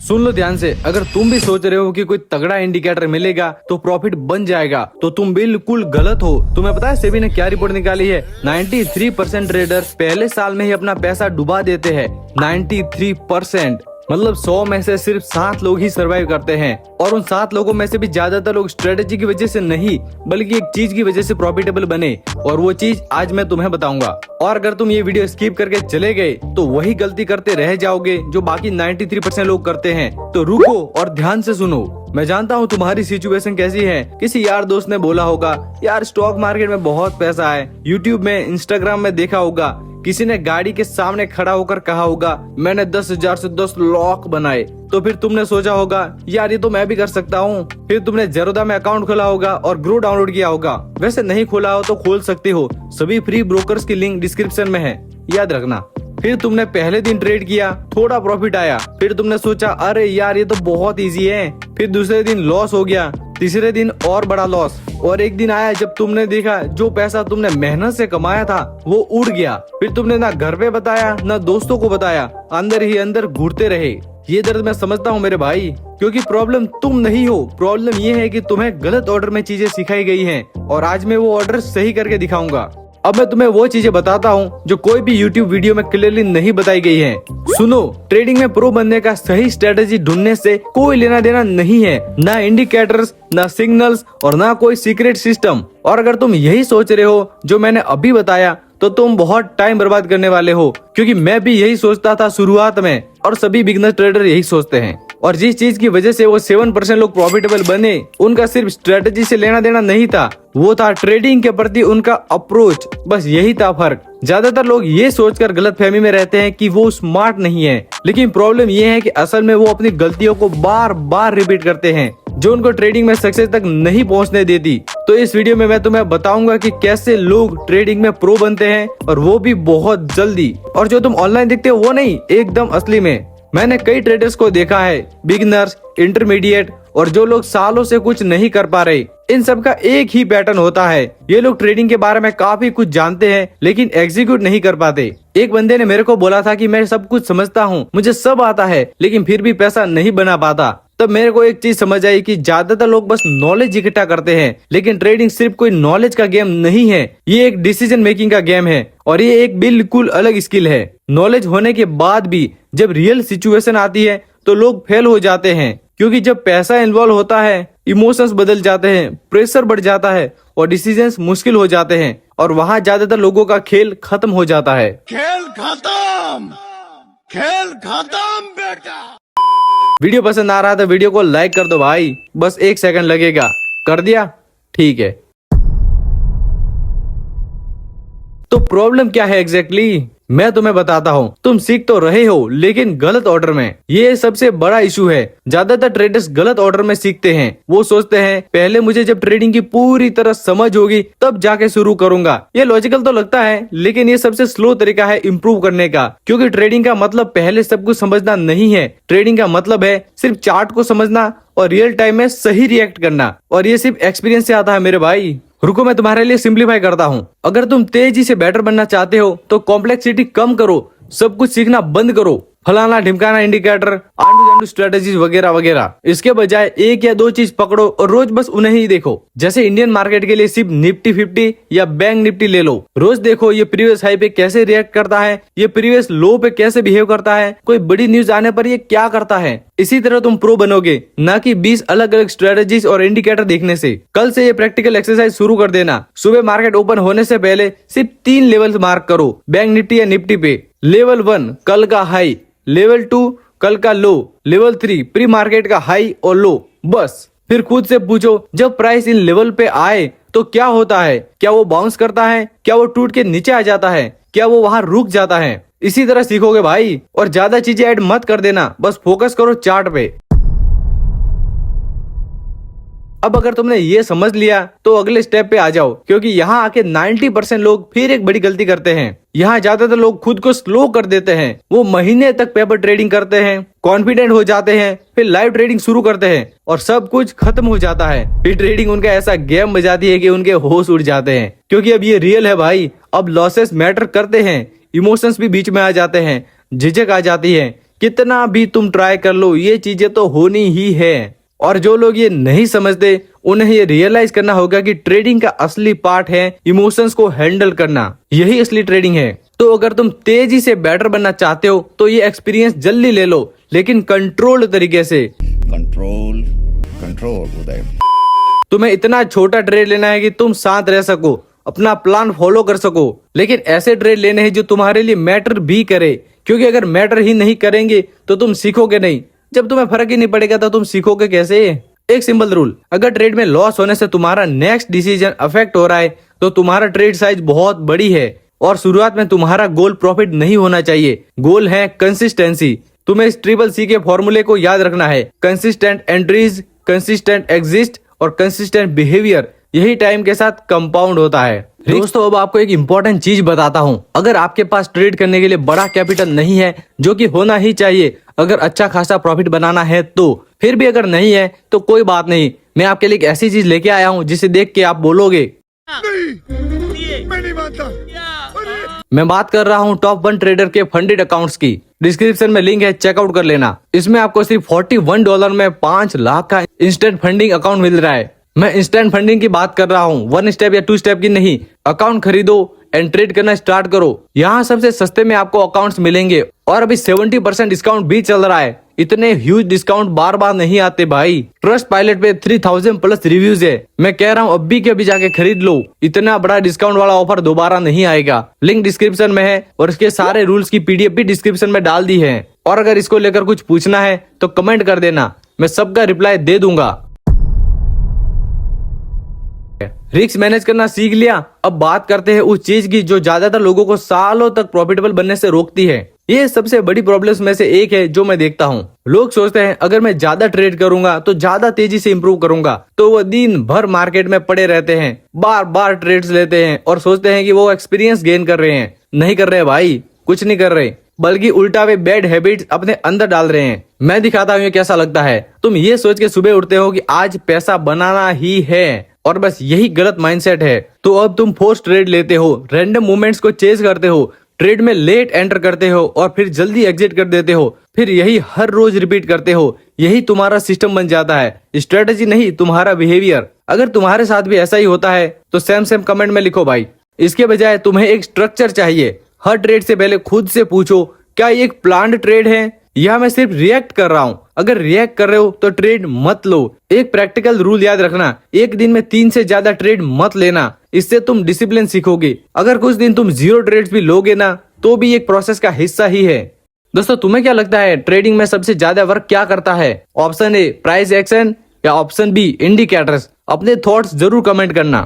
सुन लो ध्यान से, अगर तुम भी सोच रहे हो कि कोई तगड़ा इंडिकेटर मिलेगा तो प्रॉफिट बन जाएगा तो तुम बिल्कुल गलत हो। तुम्हें पता है सेबी ने क्या रिपोर्ट निकाली है? 93% ट्रेडर पहले साल में ही अपना पैसा डुबा देते हैं। 93%, मतलब 100 में से सिर्फ 7 लोग ही सरवाइव करते हैं। और उन 7 लोगों में से भी ज्यादातर लोग स्ट्रेटेजी की वजह से नहीं बल्कि एक चीज की वजह से प्रॉफिटेबल बने, और वो चीज आज मैं तुम्हें बताऊंगा। और अगर तुम ये वीडियो स्किप करके चले गए तो वही गलती करते रह जाओगे जो बाकी 93% लोग करते हैं। तो रुको और ध्यान से सुनो। मैं जानता हूँ तुम्हारी सिचुएशन कैसी है। किसी यार दोस्त ने बोला होगा यार स्टॉक मार्केट में बहुत पैसा है, यूट्यूब में इंस्टाग्राम में देखा होगा, किसी ने गाड़ी के सामने खड़ा होकर कहा होगा मैंने 10,000 से 10 लाख बनाए, तो फिर तुमने सोचा होगा यार ये तो मैं भी कर सकता हूँ। फिर तुमने ज़ेरोधा में अकाउंट खोला होगा और ग्रो डाउनलोड किया होगा। वैसे नहीं खोला हो तो खोल सकते हो, सभी फ्री ब्रोकर्स की लिंक डिस्क्रिप्शन में है, याद रखना। फिर तुमने पहले दिन ट्रेड किया, थोड़ा प्रॉफिट आया, फिर तुमने सोचा अरे यार ये तो बहुत इजी है। फिर दूसरे दिन लॉस हो गया, तीसरे दिन और बड़ा लॉस, और एक दिन आया जब तुमने देखा जो पैसा तुमने मेहनत से कमाया था वो उड़ गया। फिर तुमने ना घर पे बताया ना दोस्तों को बताया, अंदर ही अंदर घुटते रहे। ये दर्द मैं समझता हूँ मेरे भाई, क्योंकि प्रॉब्लम तुम नहीं हो, प्रॉब्लम ये है कि तुम्हें गलत ऑर्डर में चीजें सिखाई गई हैं, और आज मैं वो ऑर्डर सही करके दिखाऊंगा। अब मैं तुम्हें वो चीजें बताता हूँ जो कोई भी YouTube वीडियो में क्लियरली नहीं बताई गई है। सुनो, ट्रेडिंग में प्रो बनने का सही स्ट्रेटेजी ढूंढने से कोई लेना देना नहीं है, ना इंडिकेटर्स, ना सिग्नल्स और ना कोई सीक्रेट सिस्टम। और अगर तुम यही सोच रहे हो जो मैंने अभी बताया तो तुम बहुत टाइम बर्बाद करने वाले हो, क्योंकि मैं भी यही सोचता था शुरुआत में, और सभी बिगनर ट्रेडर यही सोचते हैं। और जिस चीज की वजह से वो 7% लोग प्रॉफिटेबल बने, उनका सिर्फ स्ट्रेटेजी से लेना देना नहीं था, वो था ट्रेडिंग के प्रति उनका अप्रोच। बस यही था फर्क। ज्यादातर लोग ये सोचकर गलतफहमी में रहते हैं कि वो स्मार्ट नहीं है, लेकिन प्रॉब्लम ये है कि असल में वो अपनी गलतियों को बार बार रिपीट करते हैं जो उनको ट्रेडिंग में सक्सेस तक नहीं पहुंचने देती। तो इस वीडियो में मैं तुम्हें बताऊंगा कि कैसे लोग ट्रेडिंग में प्रो बनते हैं, और वो भी बहुत जल्दी। और जो तुम ऑनलाइन देखते हो वो नहीं, एकदम असली में। मैंने कई ट्रेडर्स को देखा है, बिगिनर्स, इंटरमीडिएट और जो लोग सालों से कुछ नहीं कर पा रहे। इन सब का एक ही पैटर्न होता है, ये लोग ट्रेडिंग के बारे में काफी कुछ जानते हैं लेकिन एग्जीक्यूट नहीं कर पाते। एक बंदे ने मेरे को बोला था कि मैं सब कुछ समझता हूँ, मुझे सब आता है, लेकिन फिर भी पैसा नहीं बना पाता। तब मेरे को एक चीज समझ आई कि ज्यादातर लोग बस नॉलेज इकट्ठा करते हैं, लेकिन ट्रेडिंग सिर्फ कोई नॉलेज का गेम नहीं है, ये एक डिसीजन मेकिंग का गेम है, और ये एक बिल्कुल अलग स्किल है। नॉलेज होने के बाद भी जब रियल सिचुएशन आती है तो लोग फेल हो जाते हैं, क्योंकि जब पैसा इन्वॉल्व होता है इमोशंस बदल जाते हैं, प्रेशर बढ़ जाता है और डिसीजंस मुश्किल हो जाते हैं, और वहाँ ज्यादातर लोगों का खेल खत्म हो जाता है। खेल खत्म, खेल खत्म बेटा। वीडियो पसंद आ रहा था वीडियो को लाइक कर दो भाई, बस 1 सेकंड लगेगा। कर दिया? ठीक है। तो प्रॉब्लम क्या है एग्जैक्टली? मैं तुम्हें बताता हूँ। तुम सीख तो रहे हो लेकिन गलत ऑर्डर में, ये सबसे बड़ा इशू है। ज्यादातर ट्रेडर्स गलत ऑर्डर में सीखते हैं। वो सोचते हैं पहले मुझे जब ट्रेडिंग की पूरी तरह समझ होगी तब जाके शुरू करूंगा। ये लॉजिकल तो लगता है, लेकिन ये सबसे स्लो तरीका है इम्प्रूव करने का, क्योंकि ट्रेडिंग का मतलब पहले सब कुछ समझना नहीं है। ट्रेडिंग का मतलब है सिर्फ चार्ट को समझना और रियल टाइम में सही रिएक्ट करना, और ये सिर्फ एक्सपीरियंस से आता है मेरे भाई। रुको मैं तुम्हारे लिए सिंप्लीफाई करता हूँ। अगर तुम तेजी से बेटर बनना चाहते हो तो कॉम्प्लेक्सिटी कम करो, सब कुछ सीखना बंद करो, फलाना ढिमकाना इंडिकेटर, आंडू स्ट्रेटेजीज वगैरह वगैरह। इसके बजाय 1 या 2 चीज पकड़ो और रोज बस उन्हें ही देखो। जैसे इंडियन मार्केट के लिए सिर्फ निफ्टी 50 या बैंक निफ्टी ले लो। रोज देखो ये प्रीवियस हाई पे कैसे रिएक्ट करता है, ये प्रीवियस लो पे कैसे बिहेव करता है, कोई बड़ी न्यूज आने पर ये क्या करता है। इसी तरह तुम प्रो बनोगे, ना कि 20 अलग अलग स्ट्रेटेजीज और इंडिकेटर देखने से। कल से ये प्रैक्टिकल एक्सरसाइज शुरू कर देना। सुबह मार्केट ओपन होने से पहले सिर्फ 3 लेवल मार्क करो बैंक निफ्टी या निफ्टी पे। लेवल 1 कल का हाई, लेवल 2 कल का लो, लेवल 3 प्री मार्केट का हाई और लो। बस फिर खुद से पूछो जब प्राइस इन लेवल पे आए तो क्या होता है? क्या वो बाउंस करता है? क्या वो टूट के नीचे आ जाता है? क्या वो वहां रुक जाता है? इसी तरह सीखोगे भाई, और ज्यादा चीजें ऐड मत कर देना, बस फोकस करो चार्ट पे। अब अगर तुमने ये समझ लिया तो अगले स्टेप पे आ जाओ, क्योंकि यहाँ आके 90% लोग फिर एक बड़ी गलती करते हैं। यहाँ ज्यादातर लोग खुद को स्लो कर देते हैं। वो महीने तक पेपर ट्रेडिंग करते हैं, कॉन्फिडेंट हो जाते हैं, फिर लाइव ट्रेडिंग शुरू करते हैं और सब कुछ खत्म हो जाता है। फिर ट्रेडिंग उनका ऐसा गेम बजाती है कि उनके होश उड़ जाते हैं, क्योंकि अब ये रियल है भाई। अब लॉसेस मैटर करते हैं, इमोशंस भी बीच में आ जाते हैं, झिझक आ जाती है कितना भी तुम ट्राई कर लो, ये चीजें तो होनी ही है। और जो लोग ये नहीं समझते उन्हें ये रियलाइज करना होगा कि ट्रेडिंग का असली पार्ट है इमोशंस को हैंडल करना, यही असली ट्रेडिंग है। तो अगर तुम तेजी से बेटर बनना चाहते हो तो ये एक्सपीरियंस जल्दी ले लो, लेकिन कंट्रोल्ड तरीके से। कंट्रोल कंट्रोल उदय। तुम्हें इतना छोटा ट्रेड लेना है कि तुम शांत रह सको, अपना प्लान फॉलो कर सको, लेकिन ऐसे ट्रेड लेने हैं जो तुम्हारे लिए मैटर भी करे, क्योंकि अगर मैटर ही नहीं करेंगे तो तुम सीखोगे नहीं। जब तुम्हें फर्क ही नहीं पड़ेगा तो तुम सीखोगे कैसे? एक सिंपल रूल, अगर ट्रेड में लॉस होने से तुम्हारा नेक्स्ट डिसीजन अफेक्ट हो रहा है तो तुम्हारा ट्रेड साइज बहुत बड़ी है और शुरुआत में तुम्हारा गोल प्रॉफिट नहीं होना चाहिए, गोल है कंसिस्टेंसी। तुम्हें इस ट्रिपल सी के फॉर्मूले को याद रखना है, कंसिस्टेंट एंट्रीज, कंसिस्टेंट एग्जिस्ट और कंसिस्टेंट बिहेवियर, यही टाइम के साथ कंपाउंड होता है। दोस्तों अब आपको एक इंपॉर्टेंट चीज बताता हूँ, अगर आपके पास ट्रेड करने के लिए बड़ा कैपिटल नहीं है, जो कि होना ही चाहिए अगर अच्छा खासा प्रॉफिट बनाना है तो, फिर भी अगर नहीं है तो कोई बात नहीं, मैं आपके लिए एक ऐसी चीज लेके आया हूँ जिसे देख के आप बोलोगे मैं नहीं मानता। मैं बात कर रहा हूँ टॉप 1 ट्रेडर के फंडेड अकाउंट्स की। डिस्क्रिप्शन में लिंक है, चेकआउट कर लेना। इसमें आपको सिर्फ $41 में 5 लाख का इंस्टेंट फंडिंग अकाउंट मिल रहा है। मैं इंस्टेंट फंडिंग की बात कर रहा हूँ, 1 स्टेप या 2 स्टेप की नहीं। अकाउंट खरीदो एंड ट्रेड करना स्टार्ट करो। यहाँ सबसे सस्ते में आपको अकाउंट्स मिलेंगे और अभी 70% डिस्काउंट भी चल रहा है। इतने ह्यूज डिस्काउंट बार बार नहीं आते भाई। ट्रस्ट पायलट पे 3000 प्लस रिव्यूज है। मैं कह रहा हूँ अभी के अभी जाके खरीद लो, इतना बड़ा डिस्काउंट वाला ऑफर दोबारा नहीं आएगा। लिंक डिस्क्रिप्शन में है और इसके सारे रूल्स की PDF भी डिस्क्रिप्शन में डाल दी है। और अगर इसको लेकर कुछ पूछना है तो कमेंट कर देना, मैं सबका रिप्लाई दे दूंगा। रिस्क मैनेज करना सीख लिया, अब बात करते हैं उस चीज की जो ज्यादातर लोगों को सालों तक प्रॉफिटेबल बनने से रोकती है। ये सबसे बड़ी प्रॉब्लम्स में से एक है जो मैं देखता हूँ। लोग सोचते हैं अगर मैं ज्यादा ट्रेड करूंगा तो ज्यादा तेजी से इंप्रूव करूंगा, तो वो दिन भर मार्केट में पड़े रहते हैं, बार बार ट्रेड्स लेते हैं और सोचते हैं कि वो एक्सपीरियंस गेन कर रहे हैं। नहीं कर रहे भाई, कुछ नहीं कर रहे, बल्कि उल्टा वे बैड हैबिट्स अपने अंदर डाल रहे हैं। मैं दिखाता हूँ ये कैसा लगता है। तुम ये सोच के सुबह उठते हो कि आज पैसा बनाना ही है और बस यही गलत माइंडसेट है। तो अब तुम फोर्स ट्रेड लेते हो, रैंडम मूवमेंट्स को चेज करते हो, ट्रेड में लेट एंटर करते हो और फिर जल्दी एग्जिट कर देते हो, फिर यही हर रोज रिपीट करते हो। यही तुम्हारा सिस्टम बन जाता है, स्ट्रेटेजी नहीं, तुम्हारा बिहेवियर। अगर तुम्हारे साथ भी ऐसा ही होता है तो सेम कमेंट में लिखो भाई। इसके बजाय तुम्हें एक स्ट्रक्चर चाहिए। हर ट्रेड से पहले खुद से पूछो, क्या ये एक प्लान्ड ट्रेड है या मैं सिर्फ रिएक्ट कर रहा हूँ? अगर रिएक्ट कर रहे हो तो ट्रेड मत लो। एक प्रैक्टिकल रूल याद रखना, एक दिन में 3 से ज्यादा ट्रेड मत लेना, इससे तुम डिसिप्लिन सीखोगे। अगर कुछ दिन तुम 0 ट्रेड्स भी लोगे ना तो भी एक प्रोसेस का हिस्सा ही है। दोस्तों तुम्हें क्या लगता है ट्रेडिंग में सबसे ज्यादा वर्क क्या करता है? ऑप्शन ए प्राइस एक्शन या ऑप्शन बी इंडिकेटर्स? अपने थॉट्स जरूर कमेंट करना।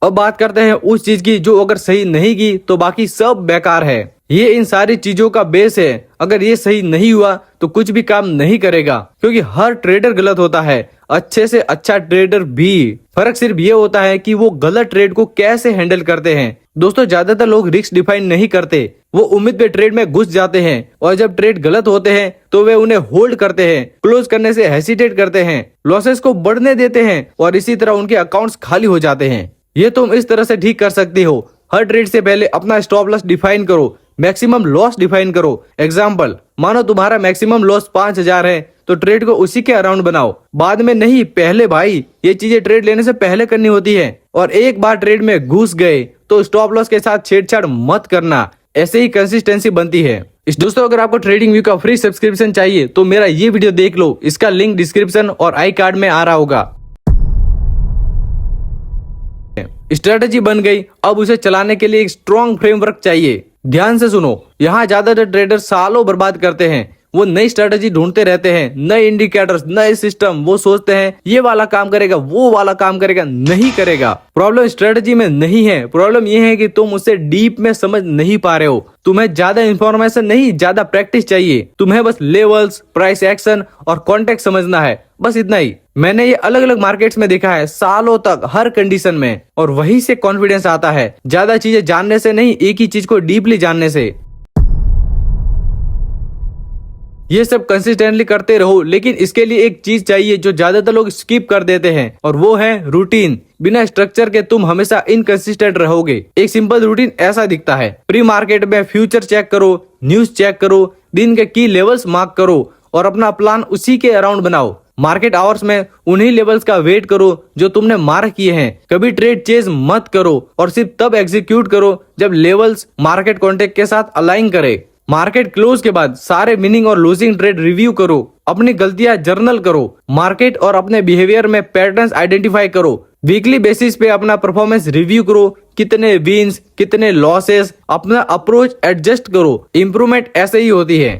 अब बात करते हैं उस चीज की जो अगर सही नहीं की तो बाकी सब बेकार है। ये इन सारी चीजों का बेस है। अगर ये सही नहीं हुआ तो कुछ भी काम नहीं करेगा, क्योंकि हर ट्रेडर गलत होता है, अच्छे से अच्छा ट्रेडर भी। फर्क सिर्फ ये होता है कि वो गलत ट्रेड को कैसे हैंडल करते हैं। दोस्तों ज्यादातर लोग रिस्क डिफाइन नहीं करते, वो उम्मीद पे ट्रेड में घुस जाते हैं और जब ट्रेड गलत होते हैं तो वे उन्हें होल्ड करते हैं, क्लोज करने से हेसिटेट करते हैं, लॉसेस को बढ़ने देते हैं और इसी तरह उनके अकाउंट्स खाली हो जाते हैं। ये तुम इस तरह से ठीक कर सकती हो। हर ट्रेड से पहले अपना स्टॉप लॉस डिफाइन करो, मैक्सिमम लॉस डिफाइन करो। एग्जाम्पल, मानो तुम्हारा मैक्सिमम लॉस 5000 है तो ट्रेड को उसी के अराउंड बनाओ, बाद में नहीं, पहले भाई। ये चीजें ट्रेड लेने से पहले करनी होती है। और एक बार ट्रेड में घुस गए तो स्टॉप लॉस के साथ छेड़छाड़ मत करना, ऐसे ही कंसिस्टेंसी बनती है। दोस्तों अगर आपको ट्रेडिंग व्यू का फ्री सब्सक्रिप्शन चाहिए तो मेरा ये वीडियो देख लो, इसका लिंक डिस्क्रिप्शन और आई कार्ड में आ रहा होगा। स्ट्रेटेजी बन गई, अब उसे चलाने के लिए एक स्ट्रॉन्ग फ्रेमवर्क चाहिए। ध्यान से सुनो, यहाँ ज्यादातर ट्रेडर सालों बर्बाद करते हैं। वो नई स्ट्रेटेजी ढूंढते रहते हैं, नए इंडिकेटर्स, नए सिस्टम। वो सोचते हैं ये वाला काम करेगा, वो वाला काम करेगा, नहीं करेगा। प्रॉब्लम स्ट्रेटेजी में नहीं है, प्रॉब्लम ये है कि तुम उसे डीप में समझ नहीं पा रहे हो। तुम्हें ज्यादा इंफॉर्मेशन नहीं, ज्यादा प्रैक्टिस चाहिए। तुम्हें बस लेवल्स, प्राइस एक्शन और कॉन्टेक्स्ट समझना है, बस इतना ही। मैंने ये अलग अलग मार्केट्स में देखा है, सालों तक हर कंडीशन में, और वहीं से कॉन्फिडेंस आता है। ज्यादा चीजें जानने से नहीं, एक ही चीज को डीपली जानने से। ये सब कंसिस्टेंटली करते रहो, लेकिन इसके लिए एक चीज चाहिए जो ज्यादातर लोग स्किप कर देते हैं, और वो है रूटीन। बिना स्ट्रक्चर के तुम हमेशा इनकंसिस्टेंट रहोगे। एक सिंपल रूटीन ऐसा दिखता है। प्री मार्केट में फ्यूचर चेक करो, न्यूज चेक करो, दिन के की लेवल्स मार्क करो और अपना प्लान उसी के अराउंड बनाओ। मार्केट आवर्स में उन्हीं लेवल्स का वेट करो जो तुमने मार्क किए हैं। कभी ट्रेड चेज मत करो और सिर्फ तब एग्जीक्यूट करो जब लेवल्स मार्केट कॉन्टेक्ट के साथ अलाइन करे। मार्केट क्लोज के बाद सारे विनिंग और लूजिंग ट्रेड रिव्यू करो, अपनी गलतियां जर्नल करो, मार्केट और अपने बिहेवियर में पैटर्न्स आइडेंटिफाई करो। वीकली बेसिस पे अपना परफॉर्मेंस रिव्यू करो, कितने विन्स कितने लॉसेस, अपना अप्रोच एडजस्ट करो। इंप्रूवमेंट ऐसे ही होती है।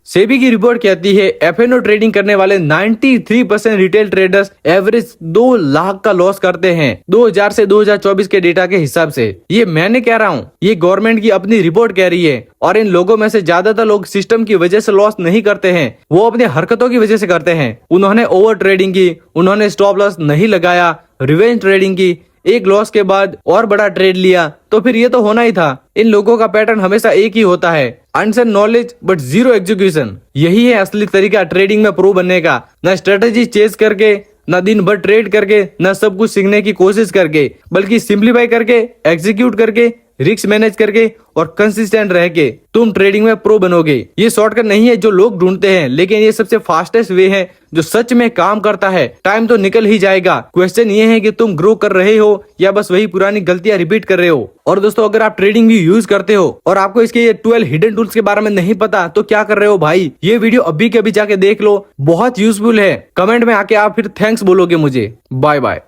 सेबी की रिपोर्ट कहती है एफएनओ ट्रेडिंग करने वाले 93% रिटेल ट्रेडर्स एवरेज 2 लाख का लॉस करते हैं 2000 से 2024 के डेटा के हिसाब से। ये मैं नहीं कह रहा हूँ, ये गवर्नमेंट की अपनी रिपोर्ट कह रही है। और इन लोगों में से ज्यादातर लोग सिस्टम की वजह से लॉस नहीं करते हैं, वो अपनी हरकतों की वजह से करते हैं। उन्होंने ओवर ट्रेडिंग की, उन्होंने स्टॉप लॉस नहीं लगाया, रिवेंज ट्रेडिंग की, एक लॉस के बाद और बड़ा ट्रेड लिया, तो फिर ये तो होना ही था। इन लोगों का पैटर्न हमेशा एक ही होता है, अनसन नॉलेज बट जीरो एग्जीक्यूशन। यही है असली तरीका ट्रेडिंग में प्रो बनने का। न स्ट्रेटेजी चेज करके, न दिन भर ट्रेड करके, न सब कुछ सीखने की कोशिश करके, बल्कि सिंप्लीफाई करके, एग्जीक्यूट करके, रिस्क मैनेज करके और कंसिस्टेंट रह के तुम ट्रेडिंग में प्रो बनोगे। ये शॉर्टकट नहीं है जो लोग ढूंढते हैं, लेकिन ये सबसे फास्टेस्ट वे है जो सच में काम करता है। टाइम तो निकल ही जाएगा, क्वेश्चन ये है कि तुम ग्रो कर रहे हो या बस वही पुरानी गलतियां रिपीट कर रहे हो। और दोस्तों, अगर आप ट्रेडिंग भी यूज करते हो और आपको इसके ये 12 हिडन टूल्स के बारे में नहीं पता, तो क्या कर रहे हो भाई, ये वीडियो अभी के अभी जाके देख लो, बहुत यूजफुल है। कमेंट में आके आप फिर थैंक्स बोलोगे मुझे। Bye bye.